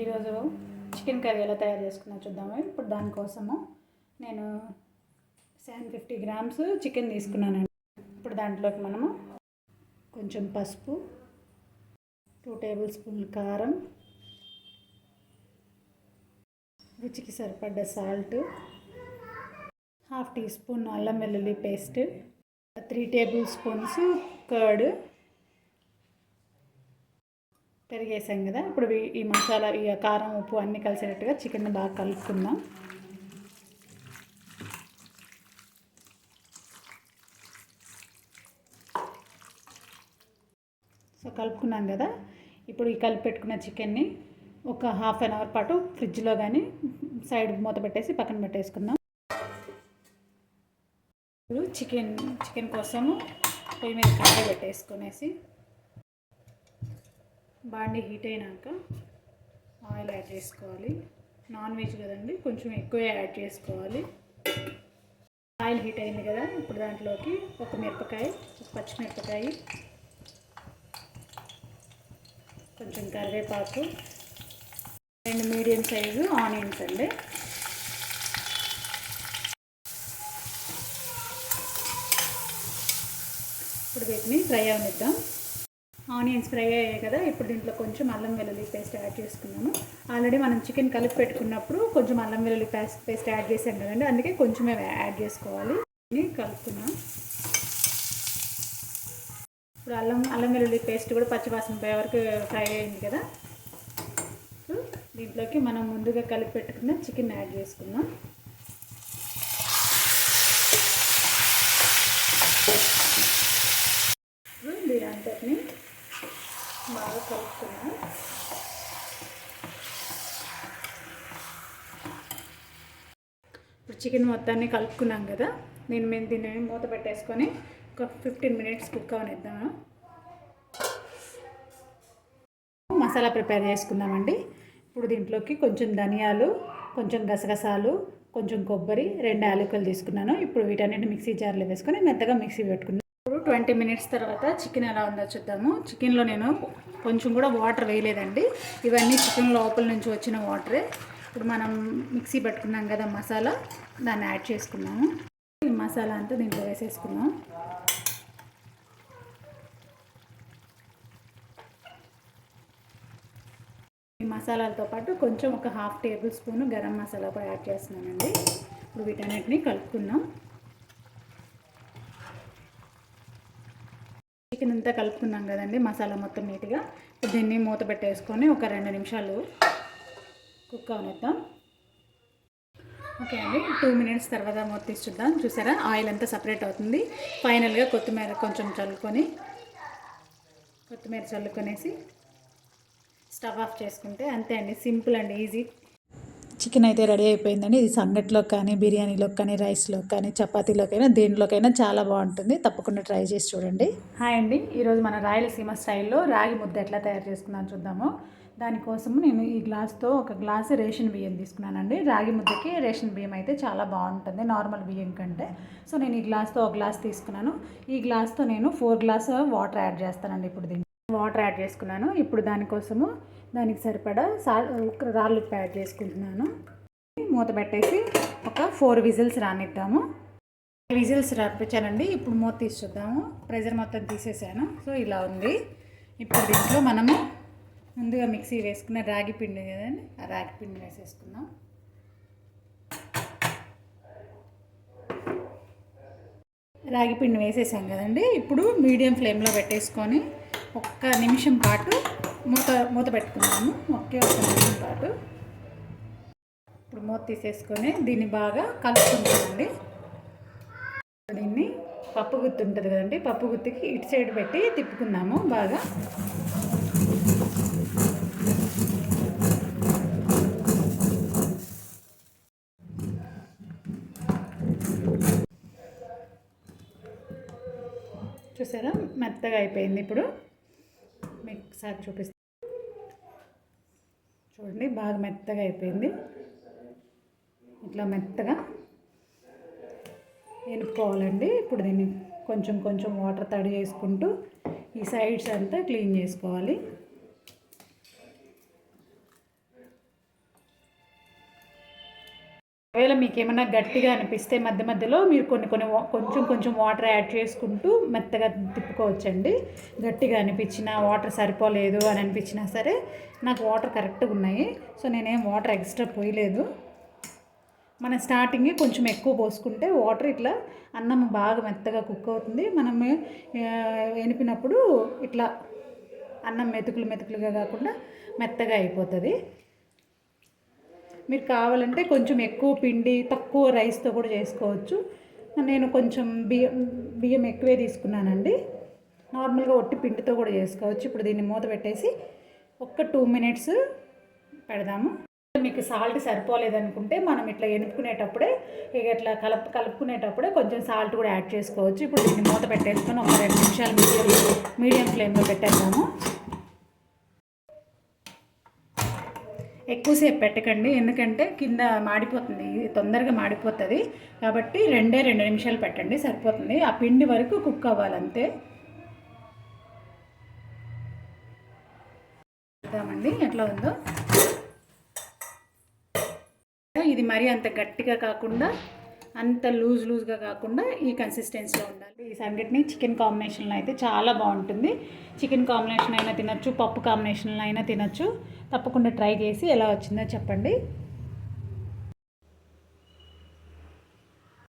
ఈరోజు chicken curry ఎలా తయారు చేసుకున్నా చూద్దాము. ఇప్పుడు దానికోసము నేను 750 గ్రామ్స్ చికెన్ తీసుకున్నానండి. ఇప్పుడు దాంట్లోకి మనము కొంచెం పసుపు, 2 టేబుల్ స్పూన్ల కారం, రుచికి సరిపడ్డ సాల్ట్, 1/2 టీ స్పూన్ అల్లం వెల్లుల్లి పేస్ట్, 3 టేబుల్ స్పూన్స్ కర్డ్, పెరిగేసాం కదా. ఇప్పుడు ఈ మసాలా, ఈ కారం, ఉప్పు అన్నీ కలిసేటట్టుగా చికెన్ బాగా కలుపుకుందాం. సో కలుపుకున్నాం కదా. ఇప్పుడు ఈ కలిపి పెట్టుకున్న చికెన్ని ఒక 1/2 అవర్ పాటు ఫ్రిడ్జ్లో కానీ సైడ్ మూత పెట్టేసి పక్కన పెట్టేసుకుందాం. ఇప్పుడు చికెన్ కోసము పొయ్యి మీద కడాయి పెట్టేసుకునేసి బాండి హీట్ అయినాక ఆయిల్ యాడ్ చేసుకోవాలి. నాన్ వెజ్ కదండి, కొంచెం ఎక్కువ యాడ్ చేసుకోవాలి. ఆయిల్ హీట్ అయింది కదా. ఇప్పుడు దాంట్లోకి ఒక మిరపకాయ, ఒక పచ్చిమిరపకాయ, కొంచెం కరివేపాకు, 2 మీడియం సైజు ఆనియన్స్ అండి. ఇప్పుడు వీటిని ఫ్రై అవనిద్దాం. ఆనియన్స్ ఫ్రై అయ్యాయి కదా. ఇప్పుడు దీంట్లో కొంచెం అల్లం వెల్లుల్లి పేస్ట్ యాడ్ చేసుకున్నాము. ఆల్రెడీ మనం చికెన్ కలిపి పెట్టుకున్నప్పుడు కొంచెం అల్లం వెల్లుల్లి పేస్ట్ యాడ్ చేసాం కదండి, అందుకే కొంచెమే యాడ్ చేసుకోవాలి. కలుపుకున్నాం. ఇప్పుడు అల్లం వెల్లుల్లి పేస్ట్ కూడా పచ్చివాసన పోయే వరకు ఫ్రై అయింది కదా. దీంట్లోకి మనం ముందుగా కలిపి పెట్టుకున్న చికెన్ యాడ్ చేసుకుందాం. దీని అంతటిని బాగా కలుపుకున్నాం. ఇప్పుడు చికెన్ మొత్తాన్ని కలుపుకున్నాం కదా. మేము దీన్ని మూత పెట్టేసుకొని ఒక 15 మినిట్స్ కుక్ అవనిద్దాము. మసాలా ప్రిపేర్ చేసుకుందామండి. ఇప్పుడు దీంట్లోకి కొంచెం ధనియాలు, కొంచెం గసగసాలు, కొంచెం కొబ్బరి, 2 యాలకులు తీసుకున్నాను. ఇప్పుడు వీటన్నిటిని మిక్సీ జార్లో వేసుకొని మెత్తగా మిక్సీ పెట్టుకున్నాను. ఇప్పుడు 20 మినిట్స్ తర్వాత చికెన్ ఎలా ఉందో చూద్దాము. చికెన్లో నేను కొంచెం కూడా వాటర్ వేయలేదండి. ఇవన్నీ చికెన్ లోపల నుంచి వచ్చిన వాటరే. ఇప్పుడు మనం మిక్సీ పెట్టుకున్నాం కదా మసాలా, దాన్ని యాడ్ చేసుకున్నాము. ఈ మసాలా అంతా దీంట్లో వేసేసుకున్నాం. ఈ మసాలాలతో పాటు కొంచెం ఒక 1/2 టేబుల్ స్పూన్ గరం మసాలా కూడా యాడ్ చేస్తున్నానండి. ఇప్పుడు వీటన్నిటిని కలుపుకున్నాం. చికెన్ అంతా కలుపుకున్నాం కదండి, మసాలా మొత్తం నీట్గా. ఇప్పుడు దీన్ని మూత పెట్టేసుకొని ఒక 2 నిమిషాలు కుక్ అవనిద్దాం. ఓకే అండి, 2 మినిట్స్ తర్వాత మూత తీసి చూద్దాం. చూసారా, ఆయిల్ అంతా సపరేట్ అవుతుంది. ఫైనల్గా కొత్తిమీర కొంచెం చల్లుకొనేసి స్టవ్ ఆఫ్ చేసుకుంటే అంతే అండి. సింపుల్ అండ్ ఈజీ చికెన్ అయితే రెడీ అయిపోయిందండి. ఇది సంగట్లోకి కానీ, బిర్యానీలోకి కానీ, రైస్లోకి కానీ, చపాతీలోకైనా, దేనిలోకైనా చాలా బాగుంటుంది. తప్పకుండా ట్రై చేసి చూడండి. హాయ్ అండి, ఈరోజు మన రాయలసీమ స్టైల్లో రాగి ముద్ద ఎట్లా తయారు చేసుకుందాం చూద్దాము. దానికోసము నేను ఈ గ్లాస్తో ఒక గ్లాసు రేషన్ బియ్యం తీసుకున్నానండి. రాగి ముద్దకి రేషన్ బియ్యం అయితే చాలా బాగుంటుంది నార్మల్ బియ్యం కంటే. సో నేను ఈ గ్లాస్తో ఒక గ్లాస్ తీసుకున్నాను. ఈ గ్లాస్తో నేను 4 గ్లాసు వాటర్ యాడ్ చేస్తానండి. ఇప్పుడు దీన్ని వాటర్ యాడ్ చేసుకున్నాను. ఇప్పుడు దానికి సరిపడా రాళ్ళు ఉప్పు యాడ్ చేసుకుంటున్నాను. మూత పెట్టేసి ఒక 4 విజిల్స్ రానిద్దాము. విజిల్స్ రాపించానండి. ఇప్పుడు మూత తీసి చూద్దాము. ప్రెషర్ మొత్తం తీసేసాను. సో ఇలా ఉంది. ఇప్పుడు దీంట్లో మనము ముందుగా మిక్సీ వేసుకున్న రాగి పిండి కదండి, ఆ రాగి పిండి వేసేసుకుందాం. రాగి పిండి వేసేసాం కదండి. ఇప్పుడు మీడియం ఫ్లేమ్లో పెట్టేసుకొని ఒక్క నిమిషం పాటు మూత పెట్టుకున్నాము. ఒక్క నిమిషం పాటు. ఇప్పుడు మూత తీసేసుకొని దీన్ని బాగా కలుపుకుంటామండి. దీన్ని పప్పు గుత్తి ఉంటుంది కదండి, పప్పు గుత్తికి ఇటు సైడ్ పెట్టి తిప్పుకుందాము బాగా. చూసారా, మెత్తగా అయిపోయింది. ఇప్పుడు మీకు ఒకసారి చూపిస్తాను చూడండి, బాగా మెత్తగా అయిపోయింది. ఇట్లా మెత్తగా ఎనుక్కోవాలండి. ఇప్పుడు దీన్ని కొంచెం వాటర్ తడి చేసుకుంటూ ఈ సైడ్స్ అంతా క్లీన్ చేసుకోవాలి. ఒకవేళ మీకు ఏమైనా గట్టిగా అనిపిస్తే మధ్య మధ్యలో మీరు కొంచెం వాటర్ యాడ్ చేసుకుంటూ మెత్తగా తిప్పుకోవచ్చండి. గట్టిగా అనిపించిన వాటర్ సరిపోలేదు అని అనిపించినా సరే, నాకు వాటర్ కరెక్ట్గా ఉన్నాయి, సో నేనేం వాటర్ ఎక్స్ట్రా పోయలేదు. మనం స్టార్టింగే కొంచెం ఎక్కువ పోసుకుంటే వాటర్ ఇట్లా అన్నం బాగా మెత్తగా కుక్ అవుతుంది. మనం ఎనిపినప్పుడు ఇట్లా అన్నం మెతుకులుగా కాకుండా మెత్తగా అయిపోతుంది. మీరు కావాలంటే కొంచెం ఎక్కువ పిండి తక్కువ రైస్తో కూడా చేసుకోవచ్చు. నేను కొంచెం బియ్యం ఎక్కువే తీసుకున్నానండి. నార్మల్గా ఒట్టి పిండితో కూడా చేసుకోవచ్చు. ఇప్పుడు దీన్ని మూత పెట్టేసి ఒక్క 2 మినిట్స్ పెడదాము. మీకు సాల్ట్ సరిపోలేదనుకుంటే మనం ఇట్లా ఎనుపుకునేటప్పుడే ఇట్లా కలుపుకునేటప్పుడే కొంచెం సాల్ట్ కూడా యాడ్ చేసుకోవచ్చు. ఇప్పుడు దీన్ని మూత పెట్టేసుకొని ఒక 2 నిమిషాలు మీడియం ఫ్లేమ్లో పెట్టేద్దాము. ఎక్కువసేపు పెట్టకండి, ఎందుకంటే కింద మాడిపోతుంది, తొందరగా మాడిపోతుంది. కాబట్టి 2 నిమిషాలు పెట్టండి సరిపోతుంది. ఆ పిండి వరకు కుక్ అవ్వాలంతే. చూద్దామండి ఎట్లా ఉందో. ఇది మరీ అంత గట్టిగా కాకుండా అంత లూజ్గా కాకుండా ఈ కన్సిస్టెన్సీలో ఉండాలి. ఈ సంగటిని చికెన్ కాంబినేషన్లో అయితే చాలా బాగుంటుంది. చికెన్ కాంబినేషన్ అయినా తినచ్చు, పప్పు కాంబినేషన్లో అయినా తినచ్చు. తప్పకుండా ట్రై చేసి ఎలా వచ్చిందో చెప్పండి.